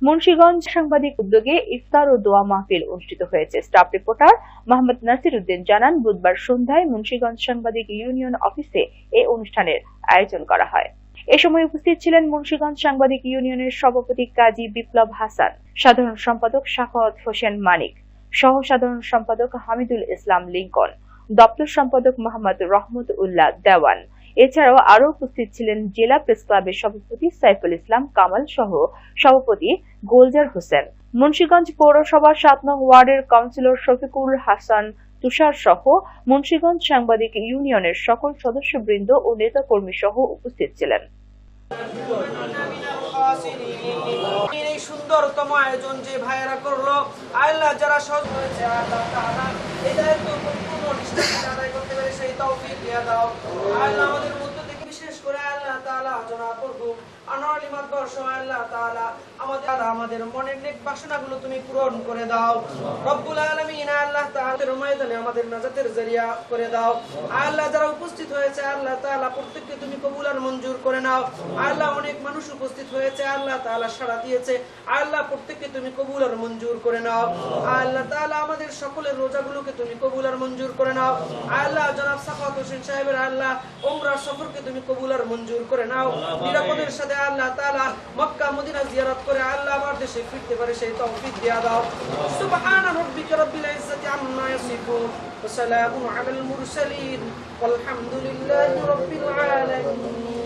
মুন্সিগঞ্জ সাংবাদিক উদ্যোগে ইফতার ও দোয়া মাহফিল অনুষ্ঠিত হয়েছে। স্টাফ রিপোর্টার মোহাম্মদ নাসির উদ্দিন জানান, বুধবার সন্ধ্যায় মুন্সিগঞ্জ সাংবাদিক ইউনিয়ন অফিসে এই অনুষ্ঠানের আয়োজন করা হয়। এ সময় উপস্থিত ছিলেন মুন্সিগঞ্জ সাংবাদিক ইউনিয়নের সভাপতি কাজী বিপ্লব হাসান, সাধারণ সম্পাদক সাখাওয়াত হোসেন মানিক, সহ সাধারণ সম্পাদক হামিদুল ইসলাম লিঙ্কন, দপ্তর সম্পাদক মোহাম্মদ রহমত উল্লাহ দেওয়ান। এছাড়াও আরো উপস্থিত ছিলেন জেলা প্রেস ক্লাবের সভাপতি সাইফুল ইসলাম কামাল সহ সভাপতি গোলজার হোসেন, মুন্সিগঞ্জ পৌরসভার ৭ নং ওয়ার্ডের কাউন্সিলর শফিকুল হাসান তুষার সহ মুন্সিগঞ্জ সাংবাদিক ইউনিয়নের সকল সদস্যবৃন্দ ও নেতাকর্মী সহ উপস্থিত ছিলেন। এই সুন্দরতম আয়োজন যে ভাইয়েরা করলো, আল্লাহ যারা সহজ হয়েছে আল্লাহ তাআলা এই দায়িত্ব পূর্ণ নিষ্ঠায় আদায় করতে পারে সেই তৌফিক দিয়ে দাও। আল্লাহ আমাদের মধ্য থেকে বিশেষ করে আল্লাহ তাআলা জনাব আনোয়ার আলী মাদবর সহ আল্লাহ তাআলা আমাদের মনের নেক বাসনাগুলো তুমি পূরণ করে দাও রব্বুল আলামিন। আল্লাহ তাআলার ময়দানে আমাদের নাজাতের জরিয়া করে দাও। আল্লাহ যারা উপস্থিত হয়েছে আল্লাহ তাআলা প্রত্যেককে তুমি কবুল আর মঞ্জুর করে নাও। আল্লাহ অনেক মানুষ উপস্থিত হয়েছে আল্লাহ তাআলা সাড়া দিয়েছে, আল্লাহ প্রত্যেককে তুমি কবুল আর মঞ্জুর করে নাও। আল্লাহ তাআলা আমাদের সকলের রোজাগুলোকে তুমি কবুল আর মঞ্জুর করে নাও। আল্লাহ জনাব সাখাওয়াত হোসেন সাহেবের আল্লাহ উমরাহ সফরকে তুমি কবুল আর মঞ্জুর করে নাও। নিরাপদের সাথে আল্লাহ তাআলা মক্কা মদিনা জিয়ারত করে আল্লাহ আমার দেশে ফিরতে পারে সেই তৌফিক দিয়ে দাও। সুবহানা রাব্বিকা রাব্বিল ইজ্জাতি আম্মা ইয়াসিফুন ওয়া সালামুন আলাল মুরসালিন ওয়ালহামদুলিল্লাহি রাব্বিল আলামিন।